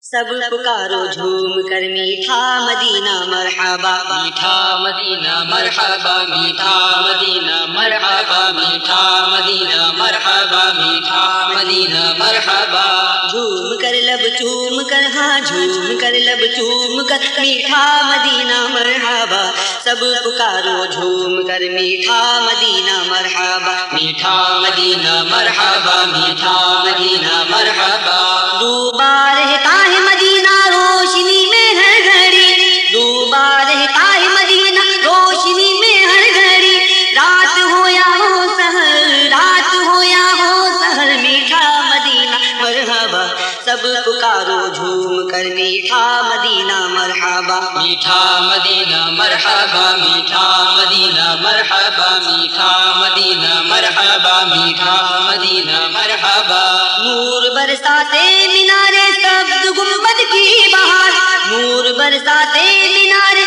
سب پکارو جھوم کر میٹھا مدینہ مرحبا، میٹھا مدینہ مرحبا، میٹھا مدینہ مرحبا، میٹھا مدینہ مرحبا، میٹھا مدینہ مرحبا۔ جھوم کر لب چوم کر، ہاں جھوم کر لب چوم کر میٹھا مدینہ مرحبا، سب پکارو جھوم کر میٹھا مدینہ مرحبا، میٹھا مدینہ مرحبا، میٹھا مدینہ مرحبا۔ ڈوبا رہتا ہے مدینہ روشنی میں ہر گھڑی، ڈوبا رہتا ہے مدینہ روشنی میں ہر گھڑی، رات ہو یا ہو سحر، رات ہو یا ہو سحر، میٹھا مدینہ مرحبا، سب پکارو جھوم کر میٹھا مدینہ مرحبا، میٹھا مدینہ مرحبا، میٹھا مدینہ مرحبا، میٹھا مدینہ مرحبا، میٹھا مدینہ مرحبا۔ نور برساتے مینارے سبز گنبد کی بہار، نور برساتے مینارے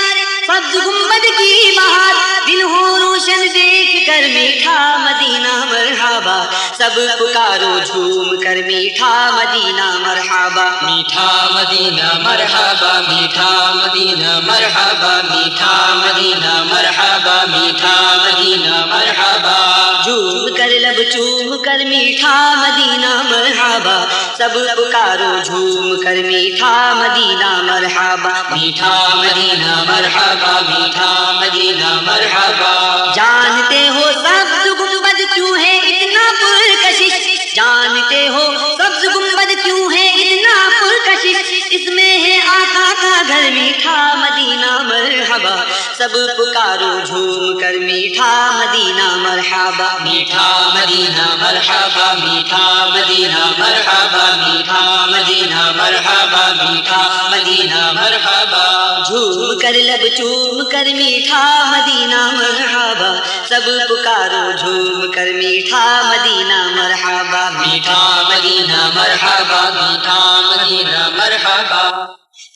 سبز گنبد کی بہار، دل ہو روشن دیکھ کر میٹھا مدینہ مرحبا، سب پکارو جھوم کر میٹھا مدینہ مرحبا، میٹھا مدینہ مرحبا، میٹھا مدینہ مرحبا، میٹھا مدینہ مرحبا، میٹھا مدینہ مرحبا۔ جھوم کر لب چوم کر میٹھا مدینہ مرحبا، سب پکارو جھوم کر میٹھا مدینہ مرحبا، میٹھا مدینہ مرحبا، میٹھا مدینہ مرحبا۔ جانتے ہو سبز گنبد کیوں ہے اتنا پرکشش، جانتے ہو سبز گنبد کیوں ہے اتنا پرکشش، اس میں ہے آقا کا گھر میٹھا مدینہ مرحبا، سب پکارو جھوم کر میٹھا مدینہ مرحبا، میٹھا مدینہ مرحبا، میٹھا مدینہ مرحبا، میٹھا مدینہ مرحبا، میٹھا مدینہ مرحبا۔ جھوم کر لب چوم کر میٹھا مدینہ مرحبا، سب پکارو جھوم کر میٹھا مدینہ مرحبا، میٹھا مدینہ مرحبا، میٹھا مدینہ مرحبا۔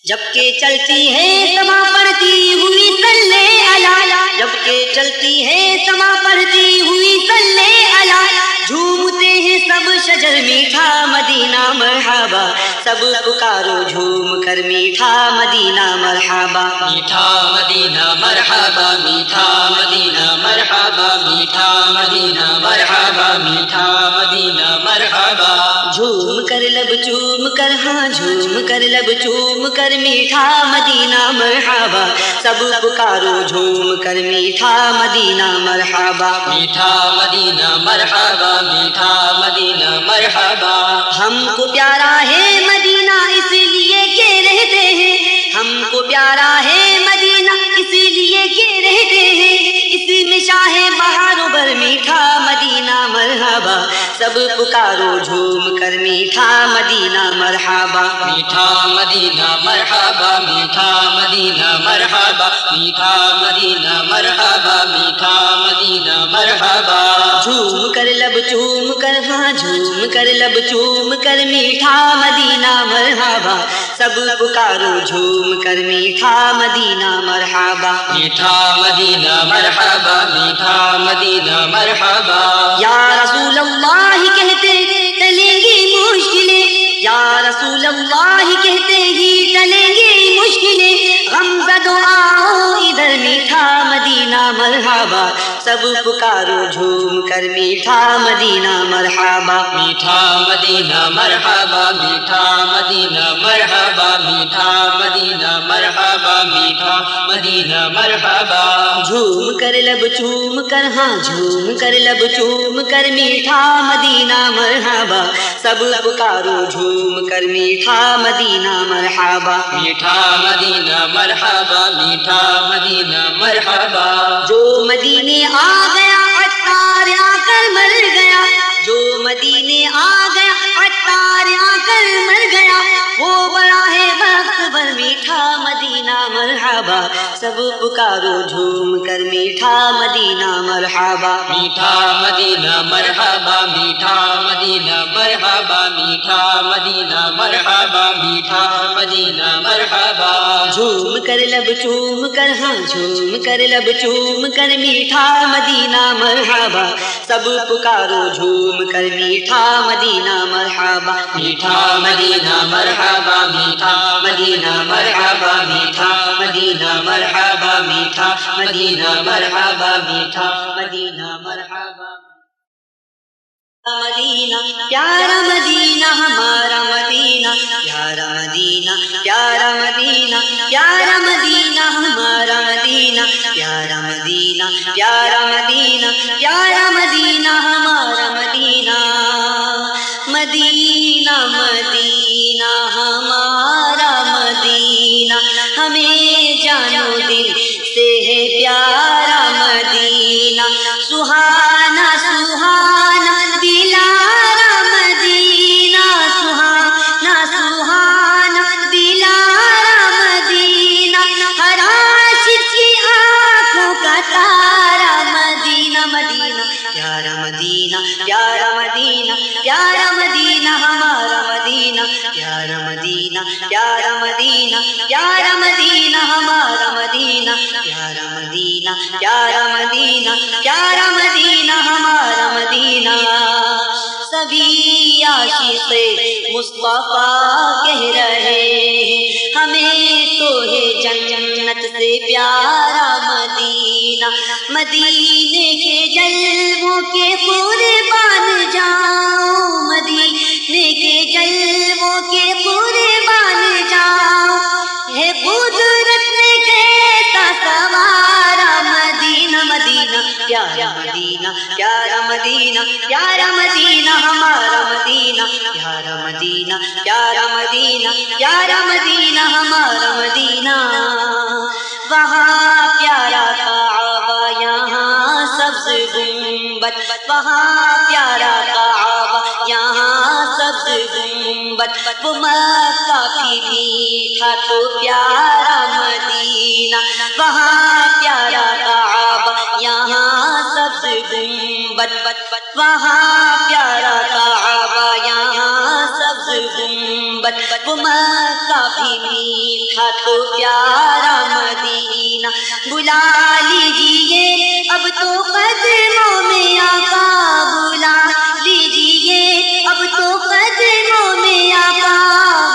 جب کہ چلتی ہے سما پڑھتی ہوئی صلی علی، جب کہ چلتی ہے سما پڑھتی ہوئی صلی علی، جھومتے ہیں سب شجر میٹھا مدینہ مرحبا، سب پکارو جھوم کر میٹھا مدینہ مرحبا، میٹھا مدینہ مرحبا، میٹھا مدینہ مرحبا، میٹھا مدینہ مرحبا، میٹھا مدینہ مرحبا۔ جھوم کر لب چوم کر، ہاں جھوم کر لب چوم کر میٹھا مدینہ مرحبا، سب پکارو جھوم کر میٹھا مدینہ مرحبا، میٹھا مدینہ مرحبا، میٹھا مدینہ مرحبا۔ ہم کو پیارا ہے مدینہ اس لیے کہ رہتے ہیں، ہم کو پیارا ہے مدینہ اس لیے کہ رہتے ہیں، اسی میں شاہ بہاروں پر میٹھا مدینہ مرحبا، سب پکارو جھوم کر میٹھا مدینہ مرحبا، میٹھا مدینہ مرحبا، میٹھا مدینہ مرحبا، میٹھا مدینہ مرحبا، میٹھا مدینہ مرحبا۔ جھوم کر لب چوم کر، ہاں جھوم کر لب چوم کر میٹھا مدینہ مرحبا، سب پکارو جھوم کر میٹھا مدینہ مرحبا، میٹھا مدینہ مرحبا، میٹھا مدینہ مرحبا۔ یا رسول اللہ کہتے چلیں گی مشکلیں، یا رسول اللہ کہتے ہی چلیں گی مشکلیں، غم زدو آؤ ادھر میٹھا مدینہ مرحبا، سب پکارو جھوم کر میٹھا مدینہ مرحبا، میٹھا مدینہ مرحبا، میٹھا مدینہ مرحبا، میٹھا مدینہ مرحبا، میٹھا مدینہ مرحبا۔ جھوم کر لب چوم کر، ہاں جھوم کر لب چوم کر میٹھا مدینہ مرحبا، سب پکارو جھوم کر میٹھا مدینہ مرحبا، میٹھا مدینہ مرحبا، میٹھا مدینہ مرحبا۔ جو مدینے آ گیا عطار آ کر مر گیا، جو مدینے آ گیا عطار آ کر مر گیا، وہ بڑا ہے بخت بر میٹھا مدینہ مرحبا، سب پکارو جھوم کر میٹھا مدینہ مرحبا، میٹھا مدینہ مرحبا، میٹھا مدینہ مرحبا، میٹھا مدینہ مرحبا، میٹھا مدینہ مرحبا۔ جھوم کر لب چوم کر، ہاں جھوم کر لب چوم کر میٹھا مدینہ مرحبا، سب پکارو جھوم کر میٹھا مدینہ مرحبا، میٹھا مدینہ مرحبا، میٹھا مدینہ مرحبا میٹھا مدینہ مرحبا میٹھا مدینہ مرحبا میٹھا مدینہ مرحبا مدینہ پیارا مدینہ ہمارا مدینہ پیارا مدینہ پیارا مدینہ پیارا مدینہ ہمارا مدینہ پیارا مدینہ پیارا مدینہ پیارا مدینہ ہمارا مدینہ مدینہ مدینہ ہمارا مدینہ ہمیں جانو دل سے ہے پیارا مدینہ سہانا سہانا دلارا مدینہ سہانا سہانا دلارا مدینہ ہر عاشق کی آنکھوں کا تارا مدینہ مدینہ پیارا مدینہ پیارا مدینہ پیارا مدینہ ہمارا مدینہ پیارا مدینہ پیارا مدینہ پیارا مدینہ ہمارا مدینہ پیارا مدینہ پیارا مدینہ پیارا مدینہ ہمارا مدینہ سبھی عاشق مصطفیٰ کہہ رہے ہیں ہمیں تو ہے جنت سے پیارا مدینہ مدینے کے جلووں کے قربان جاؤ مدینے کے جلووں کے قربان جاؤ ہے قدرت نے کیسا سوارا مدینہ مدینہ پیارا مدینہ پیارا مدینہ پیارا مدینہ ہمارا مدینہ پیارا مدینہ پیارا مدینہ پیارا مدینہ ہمارا مدینہ وہاں پیارا کعبہ یہاں سبز گنبد وہاں پیارا کعبہ یہاں سبز گنبد وہ مکہ بھی میٹھا تو پیارا مدینہ وہاں پیارا کعبہ یہاں سبز گنبد وہاں پیارا کعبہ یہاں سبز گنبد وہ مکہ بھی میٹھا تو پیارا مدینہ بلا لیجیے اب تو قدموں میں آقا بلا لیجیے اب تو قدموں میں آقا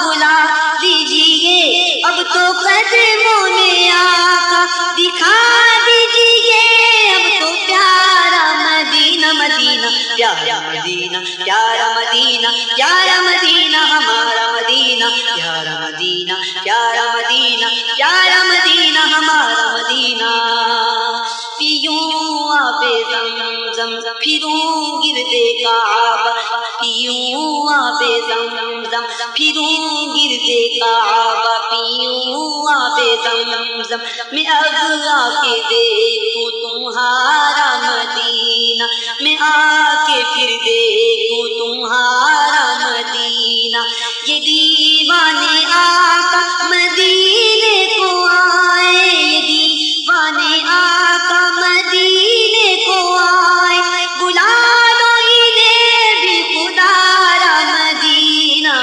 بلا لیجیے اب تو قدموں میں آقا دکھا دیجیے اب تو پیارا مدینہ مدینہ پیارا مدینہ پیارا مدینہ پیارا مدینہ ہمارا مدینہ پیارا مدینہ پیارا مدینہ پیارا مدینہ ہمارا مدینہ پیوں آب زمزم پھروں گردے کعبہ پیوں آب زمزم پھروں گردے کعبہ پیوں آب زمزم میں اب آ کے دیکھوں تمہارا مدینہ میں آ کے پھر دیکھوں تمہارا مدینہ یہ دیوانے آقا مدینے کو آئے یہ دیوانے آقا مدینے کو آئے بلا دو انہیں بھی خدا را مدینہ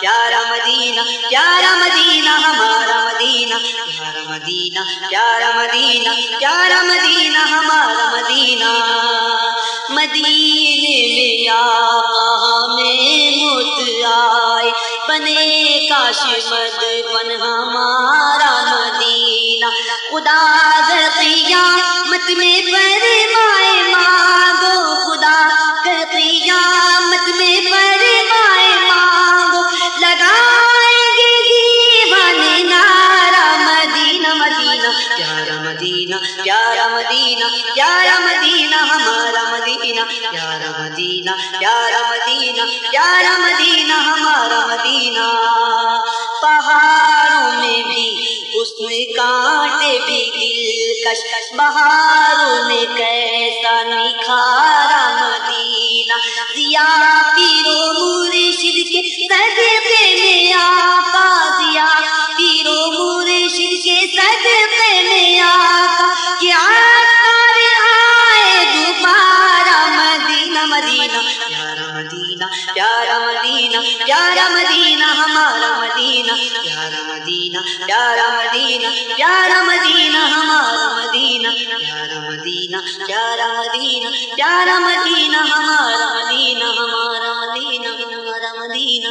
پیارا مدینہ پیارا مدینہ ہمارا مدینہ پیارا مدینہ پیارا مدینہ پیارا مدینہ ہمارا مدینہ مدینے میں آقا ہمیں موت آئے بنے کاش مدفن ہمارا مدینہ خدا در قیامت میں فرمائے مانگو خدا در قیامت میں فرمائے مانگو لگائیں گے دیوانے نعرہ مدینہ مدینہ پیارا مدینہ پیارا مدینہ پیارا مدینہ ہمارا مدینہ پیارا مدینہ پیارا مدینہ پیارا مدینہ ہمارا مدینہ پہاڑوں میں بھی حسن کانٹے بھی دلکش بہاروں نے کیسا نکھارا مدینہ ضیا پیر و مرشد کے صدقے میں آقا ضیا پیر و مرشد کے صدقے میں آقا کہ آثار آئے دوبارہ مدینہ مدینہ پیارا مدینہ پیارا مدینہ پیارا مدینہ ہمارا مدینہ پیارا مدینہ پیارا مدینہ پیارا مدینہ ہمارا مدینہ پیارا مدینہ پیارا مدینہ پیارا مدینہ ہمارا مدینہ ہمارا مدینہ ہمارا مدینہ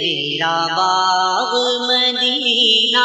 میرا باغ مدینہ،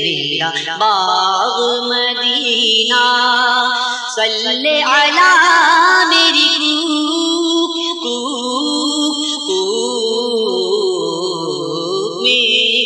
میرا باغ مدینہ، صلی علی میری کوک کوک کوک، میں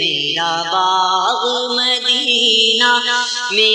میرا باغ مدینہ، میں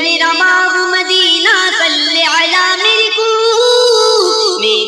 میرا باغ مدینہ، صلی علی میری کوک، میں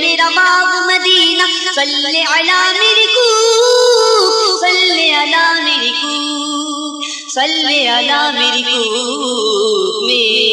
میرا باغ مدینہ، صلی علی میری کوک، صلی علی میری کوک، صلی علی میری کوک، میں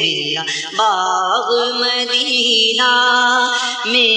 میرا باغ مدینہ، میں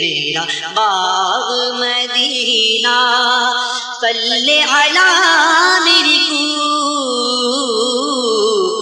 میرا باغ مدینہ، صلی علی میری کوک،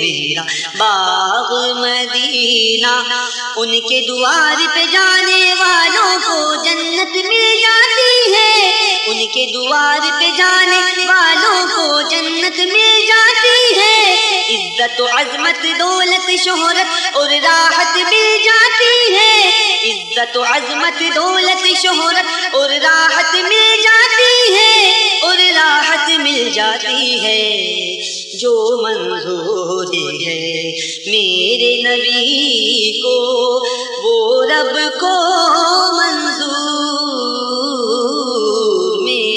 میرا باغ مدینہ، ان کے دوار پہ جانے والوں کو جنت مل جاتی ہے، ان کے دوار پہ جانے والوں کو جنت مل جاتی ہے، عزت و عظمت دولت شہرت اور راحت مل جاتی ہے، عزت و عظمت دولت شہرت اور راحت مل جاتی ہے، اور راحت مل جاتی ہے، جو منظور ہے میرے نبی کو وہ رب کو منظور، میں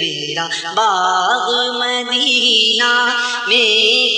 میرا باغ مدینہ، میں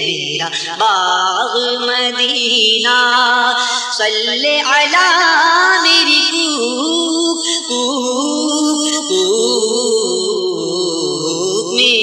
میرا باغ مدینہ، صلی علی میری کوک کوک کوک، میں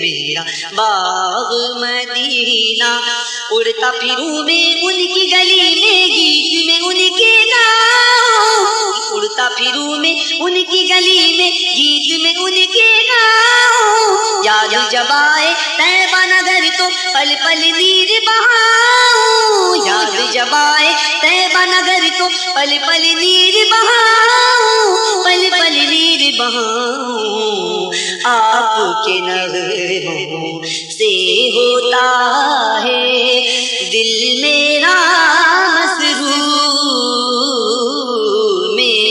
میرا باغ مدینہ، اڑتا پھروں میں ان کی گلی میں گیت میں ان کے گاؤں، اڑتا پھروں میں ان کی گلی میں گیت میں ان کے گاؤں، یاد جب آئے طیبہ نگر تو پل پل نیر بہاؤں، یاد جب آئے طیبہ نگر تو پل پل نیر بہاؤں، پل پل نیر بہاؤں، آپ کے نغموں سے ہوتا ہے دل میرا مسرور، میں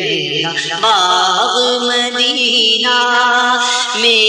میرا باغ مدینہ، میں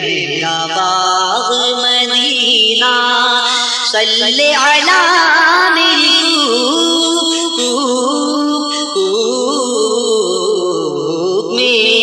میرا باغ مدینہ، صلی علی میری کوک کوک، میں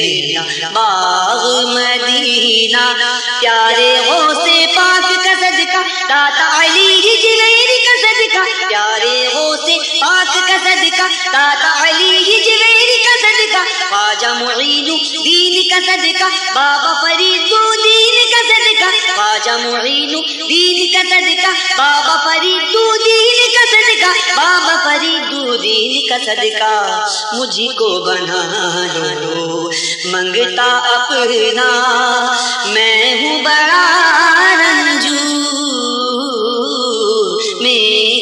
میرا باغ مدینہ، پیارے غوث پاک کا صدقہ داتا علی جویر کا صدقہ، پیارے غوث پاک کا صدقہ داتا علی جویر کا صدقہ، خواجہ معین الدین کا صدقہ بابا فرید الدین کا صدقہ، خواجہ معین الدین کا صدقہ بابا فرید الدین کا صدقہ، بابا فرید الدین کا صدقہ، مجھ کو بنا لو منگتا اپنا، میں ہوں بڑا رنجور، میں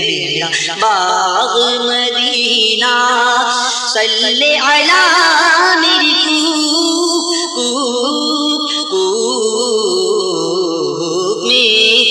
میرا باغ مدینہ، صلی علی میری کوک کوک، میں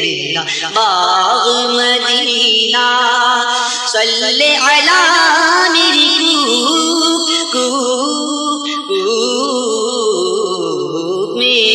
میرا باغ مدینہ، صلی علی میری کوک کوک، میں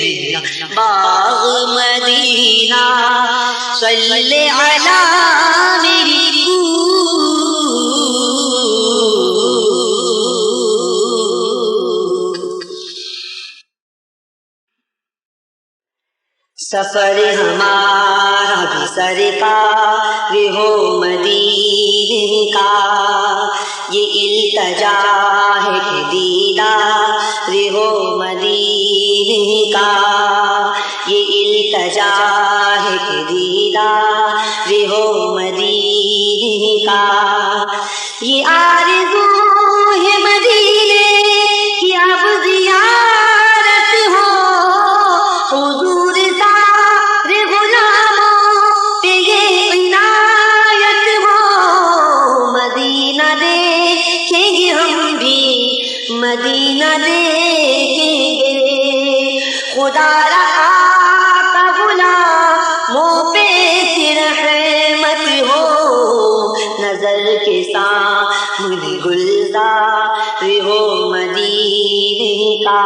میرا باغ مدینہ، صلی علی میری کوک۔ سفر ہمارا بھی سرکار ہو مدینے کا، یہ التجا ہے کہ دیدار ہو مدینے کا، یہ التجا ہے کہ دیدار ہو مدینے کا، یہ آرزو ہے مدینے کی اب زیارت ہو، حضور سارے غلاموں پہ یہ عنایت ہو، مدینہ دیکھیں گے، خدا رہا کا غلاموں پہ رحمت ہو، نظر کے سامنے گلزار ہو مدینے کا،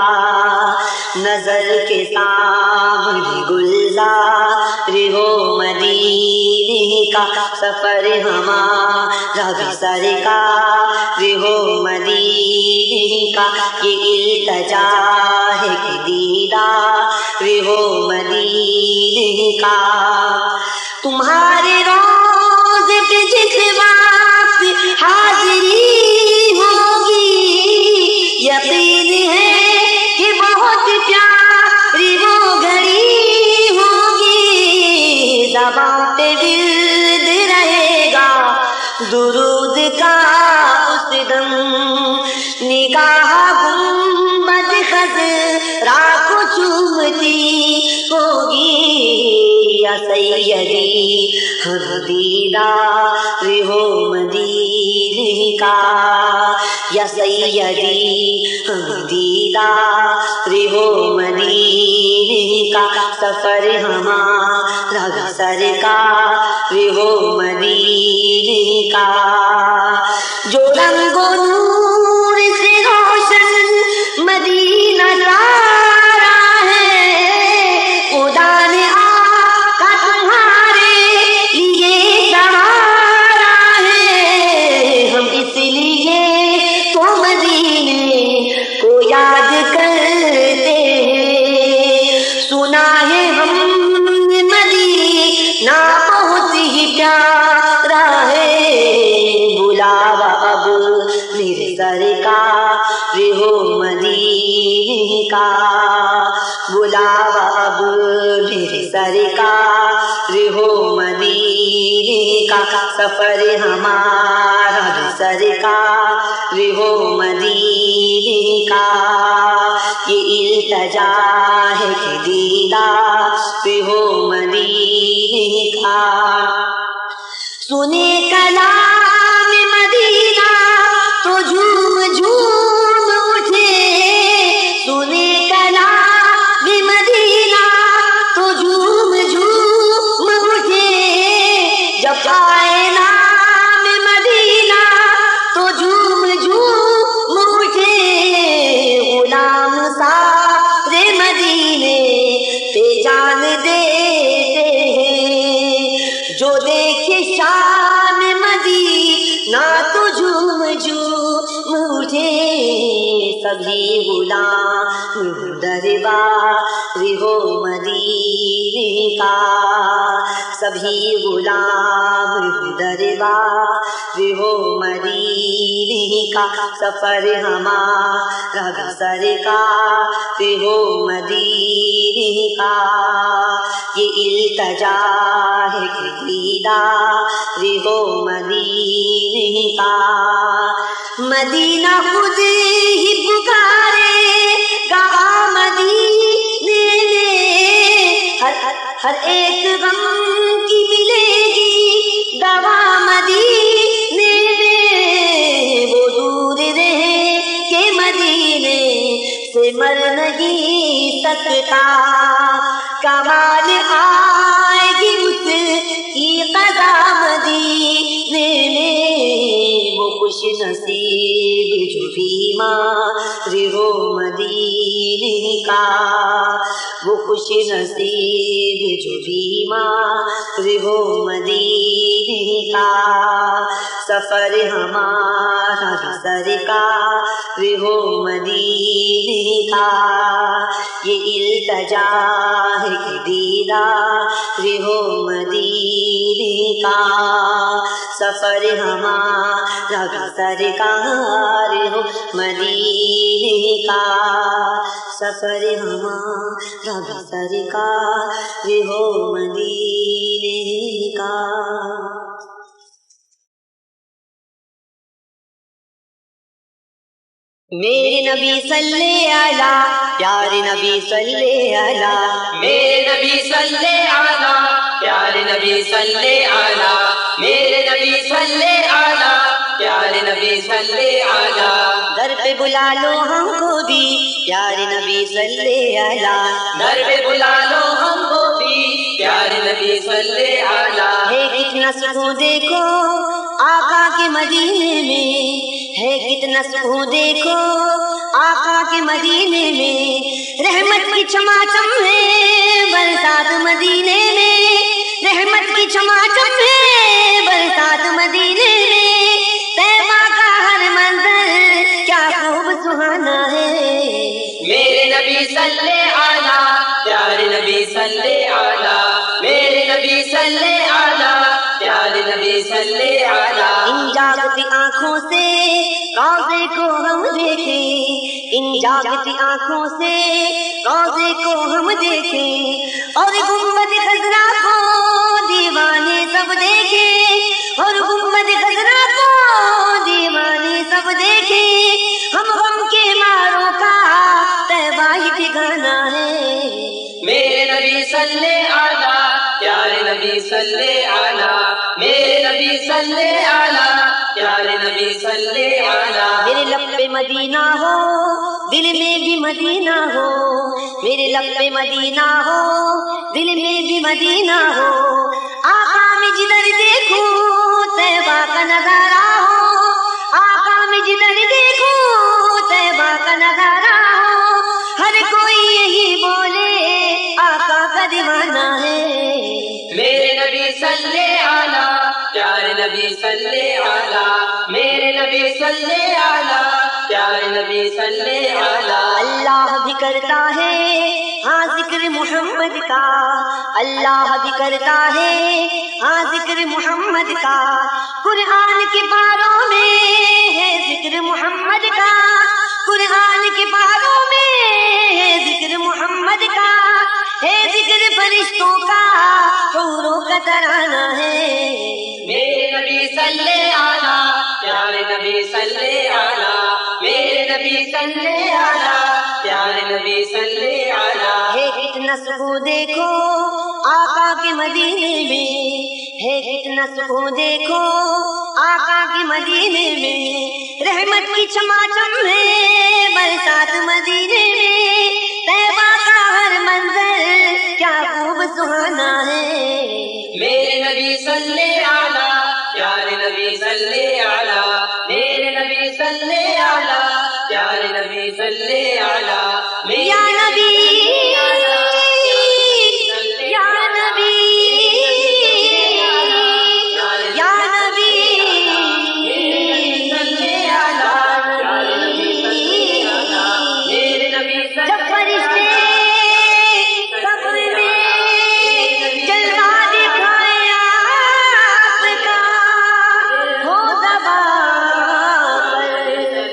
نظر کے سامنے گلزار ہو مدینے کا، سفر ہمارا بھی سرکار ہو مدینے کا، یہ التجا ہے کہ دیدار ہو مدینے کا، تمہارے روز پہ جس وقت حاضری ہوگی، یقین ہے کہ بہت پیاری وہ گھڑی ہوگی، زباں پہ ورد رہے گا درود کا اس دم، نگاہ گنبد خضرا کو چومتی ہوگی، یا سیدی ہم دیدار ہو مدینے کا، یا سیدی ہم دیدار ہو مدینے کا، سفر ہمارا بھی سرکار ہو مدینے کا، جو رنگ و نور سے روشن مدینہ سارا ہے، خدا نے آقا تمہارے لیے سوارا ہے، ہم اس لیے تو مدینے کو یاد کرتے ہیں، سنا ہے ہم مدینہ بہت ہی پیارا ہے، بلاوا اب میرے سرکار ہو مدینے کا، بلاوا اب میرے سرکار ہو مدینے کا، سفر ہمارا بھی سرکار ہو مدینے کا، یہ التجا ہے کہ دیدار ہو مدینے کا، سنے کلام مدینہ تو جھوم جھوم اٹھے، سنے کلام مدینہ تو جھوم جھوم اٹھے، جب آئے نام مدینہ تو جھوم جھوم اٹھے، غلام سارے مدینے پہ جان دیتے ہیں، جو دیکھے شان مدینہ تو جھوم جھوم اٹھے، سبھی غلام دربار ہو مدینے کا، سبھی غلام دربار ہو مدینے کا، سفر ہمارا بھی سرکار ہو مدینے کا، یہ التجا ہے کہ دیدار ہو مدینے کا، مدینہ خود ہی پکارے گا مدینے میں، ہر ایک غم کی ملے گی دوا مدینے میں، وہ دور رہے کہ مدینے سے مر نہیں سکتا، کمال آئے گی اس کی قضا مدینے میں، وہ خوش نصیب جو بیمار ہو مدینے کا، وہ خوش نصیب جو بیمار ہو مدینے کا، سفر ہمارا بھی سرکار ہو مدینے کا، یہ التجا ہے کہ دیدار ہو مدینے کا، سفر ہمارا بھی سرکار ہو مدینے کا، سفر ہمارا بھی سرکار ہو مدینے کا۔ میرے نبی صلی علی، پیارے نبی صلی علی، میرے نبی صلی علی، پیارے نبی صلی علی، میرے نبی صلی علی، پیارے نبی صلی علی در پہ بلا لو ہم کو بھی پیارے نبی صلی علی در پہ بلا لو ہم کو بھی پیارے نبی صلی علی ہے کتنا سکون دیکھو آقا کے مدینے میں ہے کتنا سکون دیکھو آقا کے مدینے میں رحمت کی چماچم ہے برسات مدینے میں رحمت کی چماچم ہے برسات مدینے میں طیبہ کا ہر منظر کیا خوب سہانا ہے میرے نبی صلی علی پیارے نبی صلی علی میرے نبی صلی علی پیارے نبی صلی علی ان جاگتی آنکھوں سے روضے کو ہم دیکھیں ان جاگتی آنکھوں سے روضے کو ہم دیکھیں اور گنبد خضرا کو دیوانے سب دیکھیں اور گنبد خضرا کو دیوانے سب دیکھیں ہم غم کے ماروں کا طیبہ ہی ٹھکانا ہے میرے نبی صلی علی پیارے نبی صلی علی میرے نبی صلی علی پیارے نبی صلی علی میرے لب پہ مدینہ ہو دل میں بھی مدینہ ہو میرے لب پہ مدینہ ہو دل میں بھی مدینہ ہو آقا میں جدھر دیکھوں طیبہ کا نظارہ ہو آقا میں جدھر دیکھوں طیبہ کا نظارہ ہو ہر کوئی یہی بولے آقا کا دیوانہ ہے میرے نبی صلی علی پیارے نبی صلی علی میرے نبی صلی علی پیارے نبی صلی علی اللہ بھی کرتا ہے ہاں ذکر محمد کا اللہ بھی کرتا ہے ہاں ذکر محمد کا قرآن کے پاروں میں ہے ذکر محمد کا قرآن کے پاروں میں ہے ذکر محمد کا ہے ذکر فرشتوں کا حوروں کا ترانہ ہے میرے نبی صلی علی پیارے نبی صلی علی میرے نبی صلی علی پیارے نبی صلی علی ہے کتنا سکون دیکھو آقا کے مدینے میں ہے کتنا سکون دیکھو آقا کے مدینے میں رحمت کی چماچم ہے برسات مدینے میں طیبہ کا ہر منظر کیا خوب سہانا ہے میرے نبی صلی علی پیارے نبی صلی علی میرے نبی صلی علی پیارے نبی صلی علی یا نبی یا نبی یا نبی میرے نبی جب فرشتے قبر میں جلوہ دکھائے آپ کا ہو زبان پر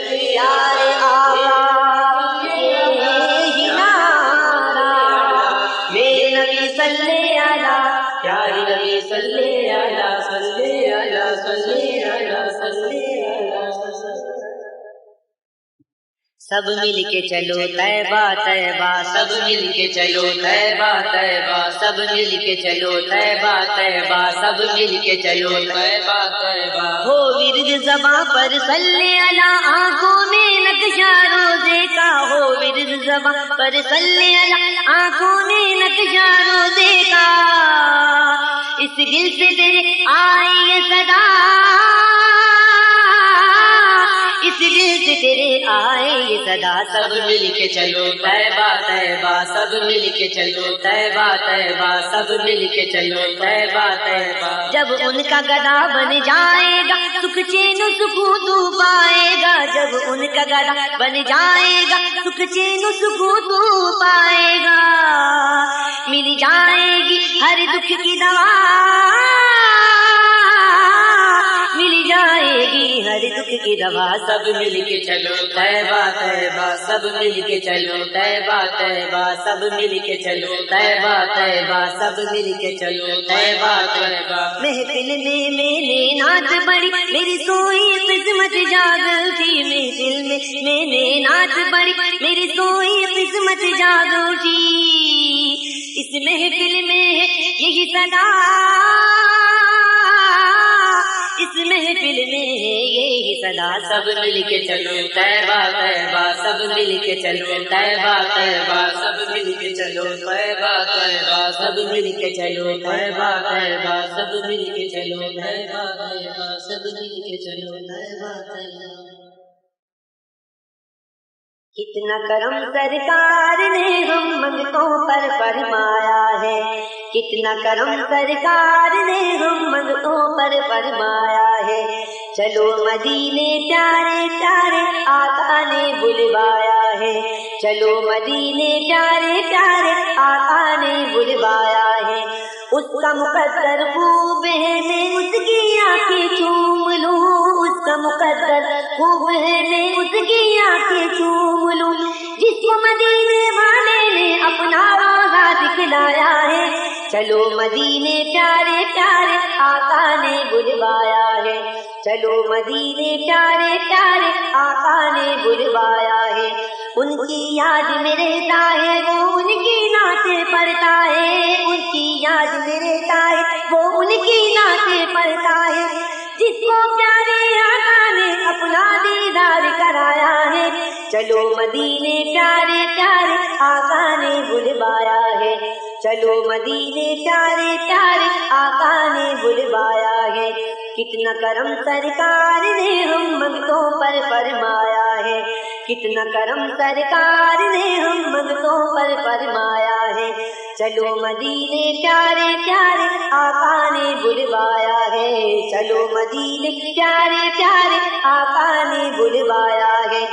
پیارے آقا یہ نعرہ میرے نبی صلی علی پیارے نبی صلی علی صلی علی صلی علی صلی علی سب مل کے چلو طیبہ طیبہ سب مل کے چلو طیبہ طیبہ سب مل کے چلو طیبہ طیبہ سب مل کے چلو طیبہ طیبہ ہو ورد زباں پر صلی علی آنکھوں میں نقشہ روزے کا ہو ورد زباں پر صلی علی آنکھوں میں نقشہ روزے کا اس دل سے تیرے آئی یہ صدا اس دل سے تیرے آئے یہ صدا سب مل کے چلو طیبہ طیبہ سب مل کے چلو طیبہ طیبہ سب مل کے چلو طیبہ طیبہ جب ان کا گدا بن جائے گا سکھ چین سکون تو پائے گا جب ان کا گدا بن جائے گا سکھ چین سکون تو پائے گا مل جائے گی ہر دکھ کی دوا مل جائے گی ہر دکھ کی دوا سب مل کے چلو طیبہ طیبہ سب مل کے چلو طیبہ طیبہ سب مل کے چلو طیبہ طیبہ سب مل کے چلو طیبہ طیبہ محفل میں میں نے نعت پڑھی میری سوئی قسمت جاگ اٹھی محفل میں نے نعت پڑھی میری سوئی قسمت جاگ اٹھی اس محفل میں یہی صدا اس محفل میں یہی صدا سب مل کے چلو طیبہ طیبہ سب مل کے چلو طیبہ طیبہ سب مل کے چلو طیبہ طیبہ سب مل کے چلو طیبہ طیبہ سب مل کے چلو طیبہ طیبہ سب مل کے چلو طیبہ طیبہ. کتنا کرم سرکار نے ہم منگتوں پر فرمایا ہے، کتنا کرم سرکار نے ہم منگتوں پر فرمایا ہے. چلو مدینے پیارے پیارے آقا نے بلوایا ہے، چلو مدینے پیارے پیارے آقا نے بلوایا ہے. اس کا مقدر خوب ہے میں اس کی آنکھیں چوم لوں، اس کا مقدر خوب ہے میں اس کی آنکھیں چوم لوں. جس کو مدینے والے نے اپنا روضہ دکھلایا ہے، چلو مدینے پیارے پیارے آقا نے بلوایا ہے، چلو مدینے پیارے پیارے آقا نے بلوایا ہے. ان کی یاد میں رہتا ہے وہ ان کی نعتیں پڑھتا ہے، ان کی یاد میں رہتا ہے وہ ان کی نعتیں پڑھتا ہے. جس کو پیارے آقا نے اپنا دیدار کرایا ہے، چلو مدینے پیارے پیارے آقا نے بلوایا ہے، چلو مدینے پیارے پیارے آقا نے بلوایا ہے. کتنا کرم سرکار نے ہم منگتوں پر فرمایا ہے، کتنا کرم سرکار نے ہم منگتوں پر فرمایا ہے. چلو مدینے پیارے پیارے آقا نے بلوایا ہے، چلو مدینے پیارے پیارے آقا نے بلوایا ہے.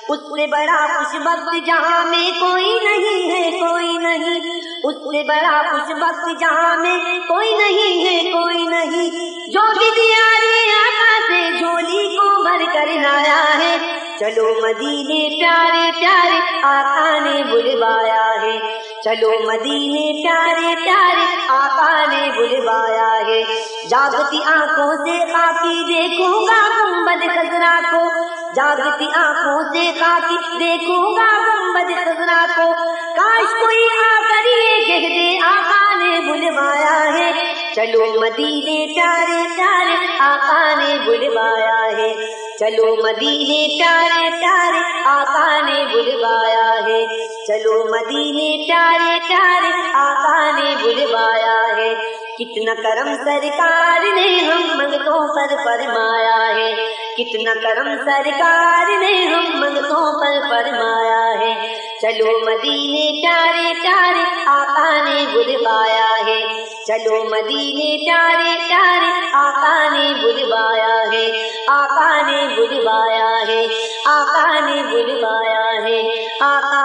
اس سے بڑا خوش وقت جہاں میں کوئی نہیں ہے، کوئی نہیں، اس سے بڑا خوش وقت جہاں میں کوئی نہیں ہے، کوئی نہیں. جو بھی دیارے آقا سے جھولی کو بھر کر لایا ہے، چلو مدینے پیارے پیارے آقا نے بلوایا ہے، چلو مدینے پیارے پیارے آقا نے بلوایا ہے. جاگتی آنکھوں سے خاکی دیکھوں گا گنبد خضرا کو، جاگتی آنکھوں سے خاکی دیکھوں گا گنبد خضرا کو. کاش کوئی آ کر یہ کہہ دے آقا نے بلوایا ہے، چلو مدینے پیارے پیارے آقا نے بلوایا ہے، چلو مدینے پیارے پیارے آقا نے بلوایا ہے، چلو مدینے پیارے پیارے آقا نے بلوایا ہے. کتنا کرم سرکار نے ہم منگتوں پر فرمایا ہے، کتنا کرم سرکار نے ہم منگتوں پر فرمایا ہے. چلو مدینے پیارے پیارے آقا نے بلوایا ہے، چلو مدینے پیارے پیارے آقا نے بلوایا ہے، آقا نے بلوایا ہے، آقا نے بلوایا ہے، آقا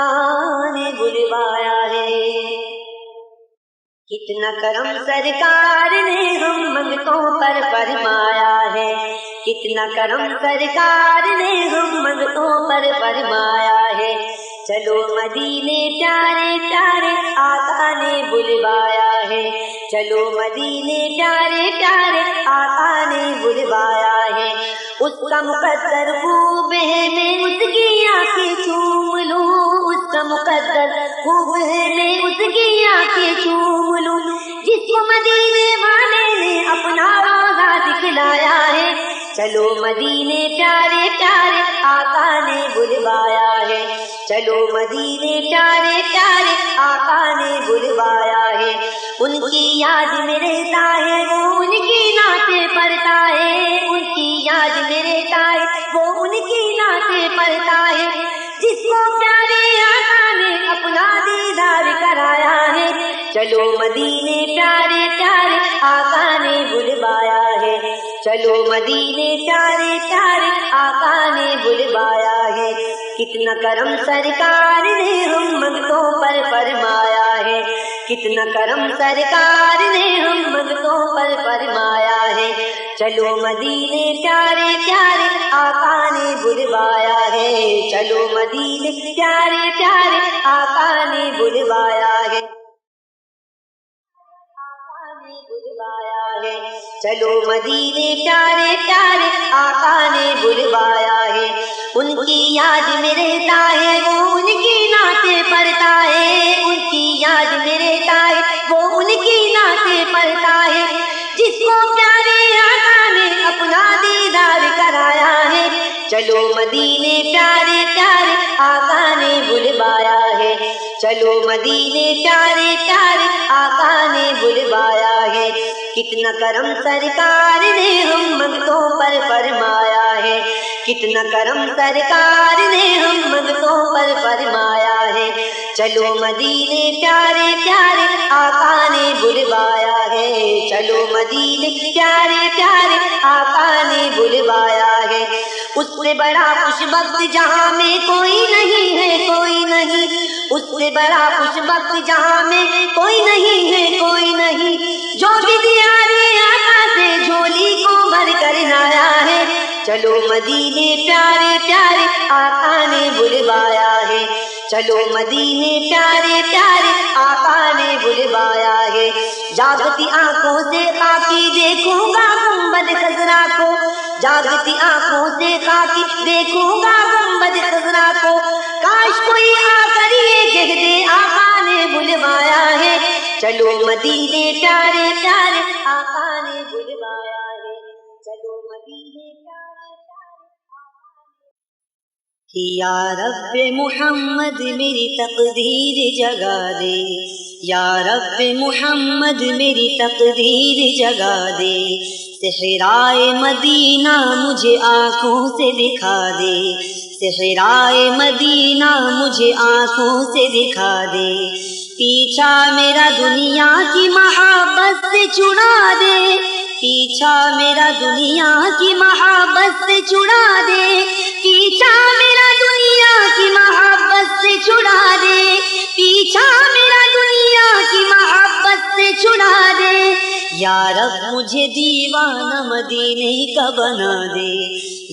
نے بلوایا ہے. کتنا کرم سرکار نے ہم منگتوں پر فرمایا ہے، کتنا کرم سرکار نے ہم منگتوں پر فرمایا ہے. چلو مدینے پیارے پیارے آقا نے بلوایا ہے، چلو مدینے پیارے پیارے آقا نے بلوایا ہے. اس کا مقدر خوب ہے میں اس کی آنکھیں چوم لوں، اس کا مقدر خوب ہے میں اس کی آنکھیں چوم لوں. جس کو مدینے والے نے اپنا روضہ دکھلایا ہے، چلو مدینے پیارے پیارے آقا نے بلوایا ہے، چلو مدینے پیارے پیارے آقا نے بلوایا ہے. ان کی یاد میں رہتا ہے وہ ان کی نعتیں پڑھتا ہے، ان کی یاد میں رہتا ہے وہ ان کی نعتیں پڑھتا ہے. جس کو پیارے آقا نے اپنا دیدار کرایا ہے، چلو مدینے پیارے پیارے آقا نے بلوایا ہے، چلو مدینے پیارے پیارے آقا نے بلوایا ہے. کتنا کرم سرکار نے ہم منگتوں پر فرمایا ہے، کتنا کرم سرکار نے ہم منگتوں پر فرمایا ہے. چلو مدینے پیارے پیارے آقا نے بلوایا ہے، چلو مدینے پیارے پیارے آقا نے بلوایا ہے، چلو مدینے پیارے پیارے آقا نے بلوایا ہے. ان کی یاد میں رہتا ہے وہ ان کی نعتیں پڑھتا ہے، ان کی یاد میں رہتا ہے وہ ان کی نعتیں پڑھتا ہے. جس کو پیارے آقا نے اپنا دیدار کرایا ہے، چلو مدینے پیارے پیارے آقا نے بلوایا ہے، چلو مدینے پیارے پیارے آقا نے بلوایا ہے، کتنا کرم سرکار نے ہم منگتوں پر فرمایا ہے، کتنا کرم سرکار نے ہم منگتوں پر فرمایا ہے، چلو مدینے پیارے پیارے آقا نے بلوایا ہے، چلو مدینے پیارے پیارے آقا نے بلوایا ہے، اس سے بڑا خوش وقت جہاں میں کوئی نہیں ہے، کوئی نہیں، اس سے بڑا خوش وقت جہاں میں کوئی نہیں ہے، کوئی نہیں، جو بھی دیا نے آقا سے جھولی کو بھر کر لایا ہے، چلو مدینے پیارے پیارے آقا نے بلوایا ہے، چلو مدینے پیارے پیارے آقا نے بلوایا ہے، جاگتی آنکھوں سے خاکی دیکھوں گا گنبد خضرا کو، جاگتی آنکھوں سے خاکی دیکھوں گا گنبد خضرا کو، کاش کوئی آ کر یہ کہہ دے آقا نے بلوایا ہے، چلو مدینے پیارے پیارے آقا نے بلوایا ہے، چلو مدینے پیارے پیارے آقا نے، یا رب محمد میری تقدیر جگا دے، یا رب محمد میری تقدیر جگا دے، صحرائے مدینہ مجھے آنکھوں سے دکھا دے، صحرائے مدینہ مجھے آنکھوں سے دکھا دے، پیچھا میرا دنیا کی محبت سے چھڑا دے، پیچھا میرا دنیا کی محبت سے چھڑا دے، پیچھا میرا دنیا کی محبت سے چھڑا دے، پیچھا میرا دنیا کی محبت سے چھڑا دے، یا رب مجھے دیوانہ مدینے کا بنا دے،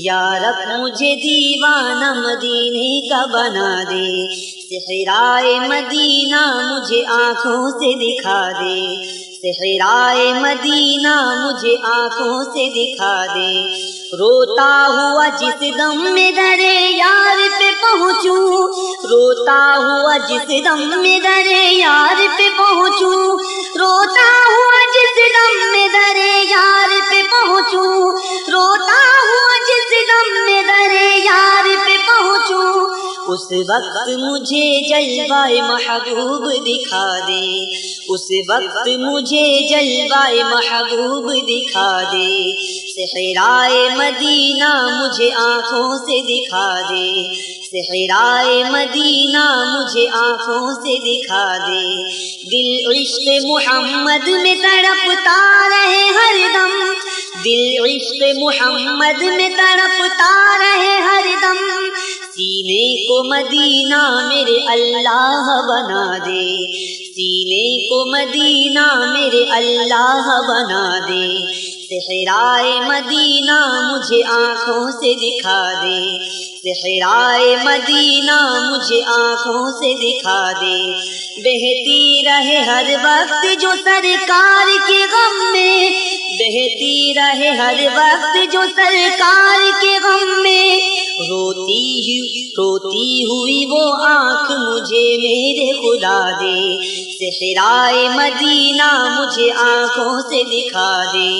یا رب مجھے دیوانہ مدینے کا بنا دے، صحرائے مدینہ مجھے آنکھوں سے دکھا دے، صحرائے مدینہ مجھے آنکھوں سے دکھا دے، روتا ہوا جس دم میں درے یار پہ پہنچوں، روتا ہوا جس دم میں درے یار پہ پہنچوں، روتا ہوا جس دم میں درے یار پہ پہنچوں، روتا ہوا جس دم میں درے یار پہ پہنچوں، اس وقت مجھے جلوہ محبوب دکھا دے، اس وقت مجھے جلوہ محبوب دکھا دے، صحرائے مدینہ مجھے آنکھوں سے دکھا دے، صحرائے مدینہ مجھے آنکھوں سے دکھا دے، دل عشق محمد میں تڑپتا رہے ہر دم، دل عشق محمد میں تڑپتا رہے ہر دم، سینے کو مدینہ میرے اللہ بنا دے، سینے کو مدینہ میرے اللہ بنا دے، صحرائے مدینہ مجھے آنکھوں سے دکھا دے، صحرائے مدینہ مجھے آنکھوں سے دکھا دے، بہتی رہے ہر وقت جو سرکار کے غم میں، بہتی رہے ہر وقت جو سرکار کے غم میں، روتی ہوئی وہ آنکھ مجھے میرے خدا دے، صحرائے مدینہ مجھے آنکھوں سے دکھا دے،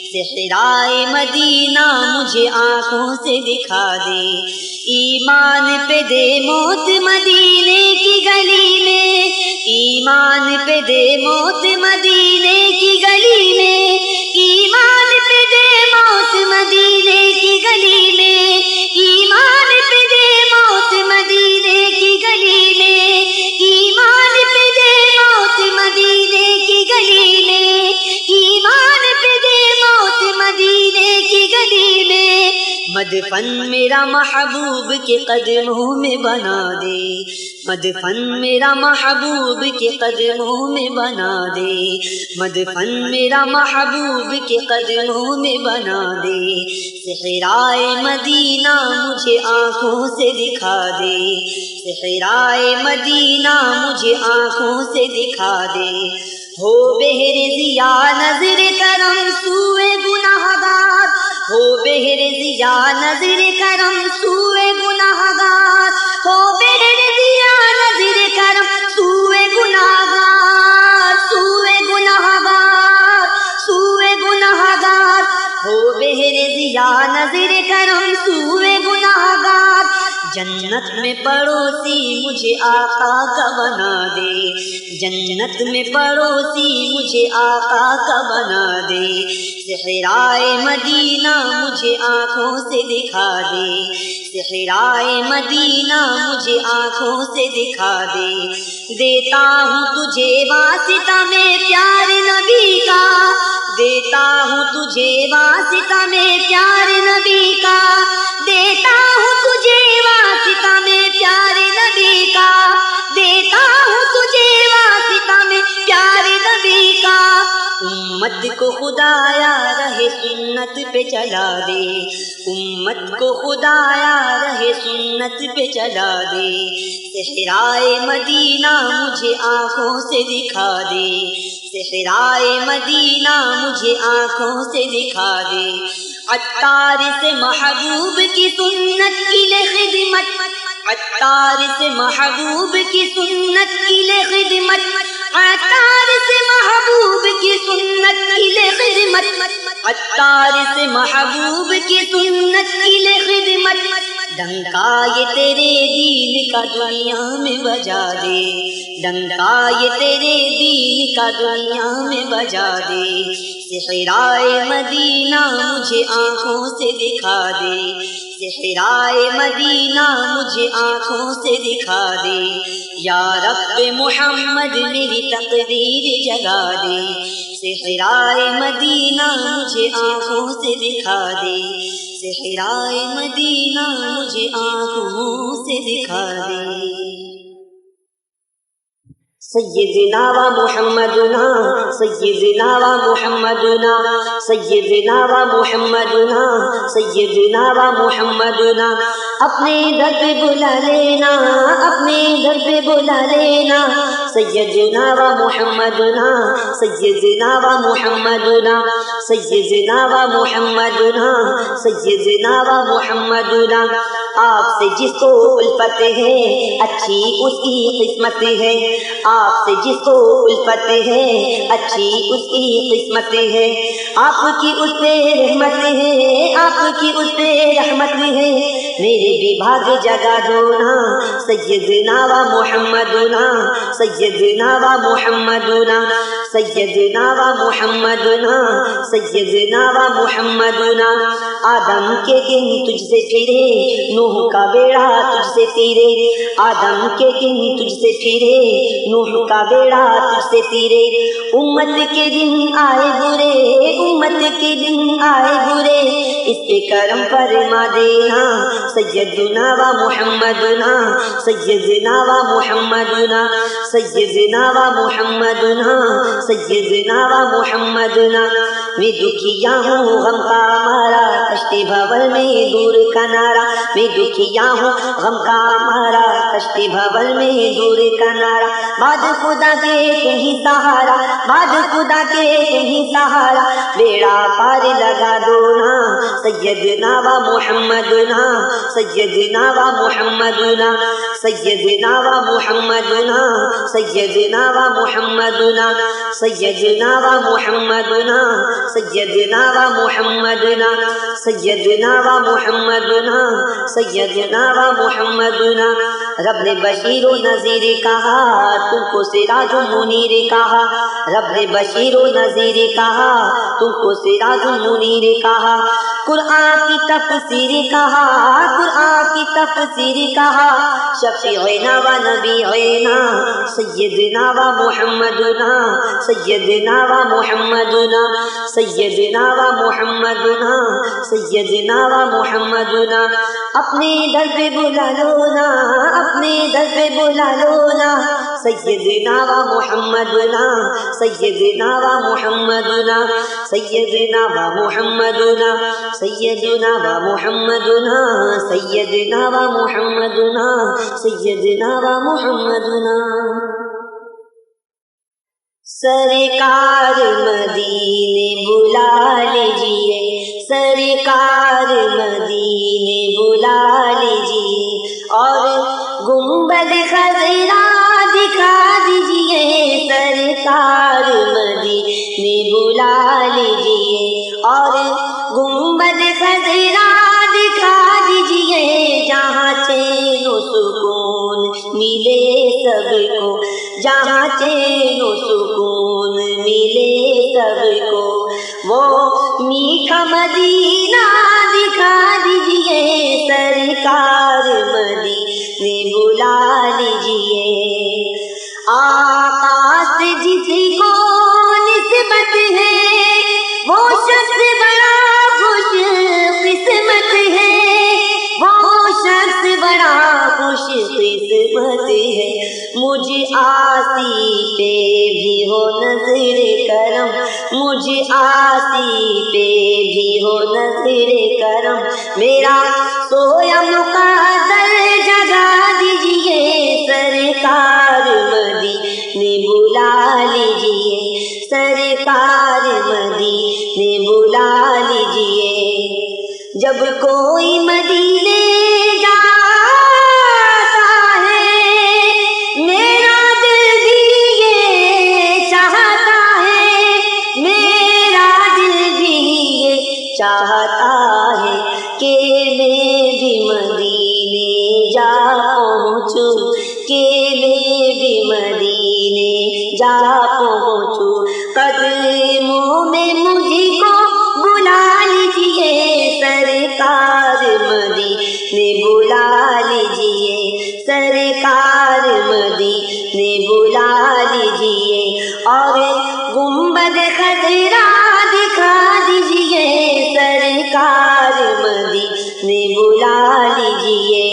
صحرائے مدینہ مجھے آنکھوں سے دکھا دے، ایمان پہ دے موت مدینے کی گلی میں، ایمان پہ دے موت مدینے کی گلی میں، ایمان پہ دے موت مدینے کی گلی میں، ایمان پہ دے موت مدینے کی گلی میں، ایمان پہ دے موت مدینے کی گلی میں، ایمان پہ دے موت مدینے کی گلی میں، مدفن میرا محبوب کے قدموں میں بنا دے، مدفن میرا محبوب کے قدموں میں بنا دے، مدفن میرا محبوب کے قدموں میں بنا دے، صحرائے مدینہ مجھے آنکھوں سے دکھا دے، صحرائے مدینہ مجھے آنکھوں سے دکھا دے، ہو بہر ضیا نظر کرم سوئے گناہگار، ہو بہر ضیا نظر کرم سوئے گناہگار، ہو بہر ضیا نظر کرم سوئے گناہگار، سوئے گناہگار، سوئے گناہگار، ہو بہر ضیا نظر کرم سوئے گناہگار، جنت میں پڑوسی مجھے آقا کا بنا دے، جنت میں پڑوسی مجھے آقا کا بنا دے، صحرائے مدینہ مجھے آنکھوں سے دکھا دے، صحرائے مدینہ مجھے آنکھوں سے دکھا دے، دیتا ہوں تجھے واسطہ میں پیار نبی کا، دیتا ہوں تجھے واسطہ میں پیار نبی کا، دیتا ہوں تجھے واسطہ میں پیار نبی کا، دیتا ہوں تجھے واسطہ میں پیار نبی کا، امت کو خدایا رہے سنت پہ چلا دے، امت کو خدایا رہے سنت پہ چلا دے، صحرائے مدینہ مجھے آنکھوں سے دکھا دے، صحرائے مدینہ مجھے آنکھوں سے دکھا دے، عطار سے محبوب کی سنت کی لے خدمت، عطار سے محبوب کی سنت کی لے خدمت، عطار سے محبوب کی سنت کی لے خدمت، عطار سے محبوب کی سنت کی لے خدمت، ڈنکا یہ تیرے دین کا دنیا میں بجا دے، ڈنکا یہ تیرے دین کا دنیا میں بجا دے، صحرائے مدینہ مجھے آنکھوں سے دکھا دے، صحرائے مدینہ مجھے آنکھوں سے دکھا دے، یا رب محمد میری تقدیر جگا دے، صحرائے مدینہ مجھے آنکھوں سے دکھا دے، صحرائے مدینہ مجھے آنکھوں سے دکھا دے، سیدنا و محمدنا، سیدنا و محمدنا، سیدنا و محمدنا، سیدنا و محمدنا، اپنے در پہ بلا لینا، اپنے در پہ بلا لینا، سیدنا و محمدنا، سیدنا و محمدنا، سیدنا و محمدنا، سیدنا و محمدنا، آپ سے جس کو الفت ہے اچھی اس کی قسمت ہے، آپ سے جس کو الفت ہے اچھی اس کی قسمت ہے، آپ کی اس پہ رحمت ہے، آپ کی اس پہ رحمت ہے، میرے بھی بھاگ جگا دو نا، سیدنا و محمدنا، سیدنا و محمدنا، سیدنا و محمدنا، سیدنا و محمدنا، آدم کے دن تجھ سے پھرے، نوح کا بیڑا تجھ سے تیرے، آدم کے دن تجھ سے پھرے، نوح کا بیڑا تجھ سے تیرے، امت کے دن آئے برے، امت کے دن آئے برے، اس پہ کرم فرما دینا، سیدنا و محمدنا، سیدنا و محمدنا، سیدنا و محمدنا، سیدنا و محمدنا، میں دکھیا ہوں غم کا مارا، کشتی بھور میں دور کنارا، میں دکھیا ہوں غم کا مارا، کشتی بھور میں دور کنارا، بعد خدا کے کہیں سہارا، بعد خدا کے کہیں سہارا، بیڑا پار لگا دو نا، سیدنا و محمدنا، سیدنا و محمدنا، سیدنا و محمدنا، سیدنا و محمدنا، سیدنا و محمدنا، سیدنا و محمدنا، سیدنا و محمدنا، سیدنا و محمدنا، رب نے بشیر و نذیر کہا، تم کو سراج و منیر کہا، رب نے بشیر و نذیر کہا، تم کو سراج و منیر کہا، قرآن کی تفسیر کہا، قرآن کی تفسیر کہا، شفیعنا و نبینا، سیدنا و محمدنا، سیدنا و محمدنا، سیدنا و محمدنا، سیدنا و محمدنا، اپنے در پہ بلا لو نا، اپنے در پہ بلا لو نا، سیدنا و محمدنا، سیدنا و محمدنا، سیدنا و محمدنا، سیدنا و محمدنا، سیدنا و محمدنا، سیدنا و محمدنا، سرکار مدینے بلا لیجیے، سرکار مدینے بلا لیجیے، اور گنبد خضرا دکھا دیجیے، سرکار مدینے بلا لیجیے، اور گنبد خضرا دکھا دیجئے جہاں چین و سکون ملے سب کو، جہاں چین و سکون ملے سب کو، وہ میٹھا مدینہ دکھا دیجئے سرکار مدینے بلا لیجئے۔ آقا سے جس کو نسبت ہے وہ شخص بڑا خوش قسمت ہے، وہ شخص بڑا خوش قسمت ہے۔ مجھ آسی پہ بھی ہو نظر کرم، مجھ آسی پہ بھی ہو نظر کرم، میرا سویا مقدر جگا دیجئے سرکار مدینے بلا لیجئے، سرکار مدینے بلا لیجئے۔ جب کوئی مدینے جاتا ہے میرا دل بھی یہ چاہتا ہے، میرا دل بھی یہ چاہتا ہے کہ میں بھی مدینے جا پہنچوں، کہ میں بھی مدینے جا پہنچوں۔ قدموں میں مجھ کو بلا لیجئے سرکار مدینے بلا لیجئے، سرکار مدینے بلا لیجئے۔ اور گنبد خضرا دکھا دیجئے سرکار مدینے بلا لیجئے۔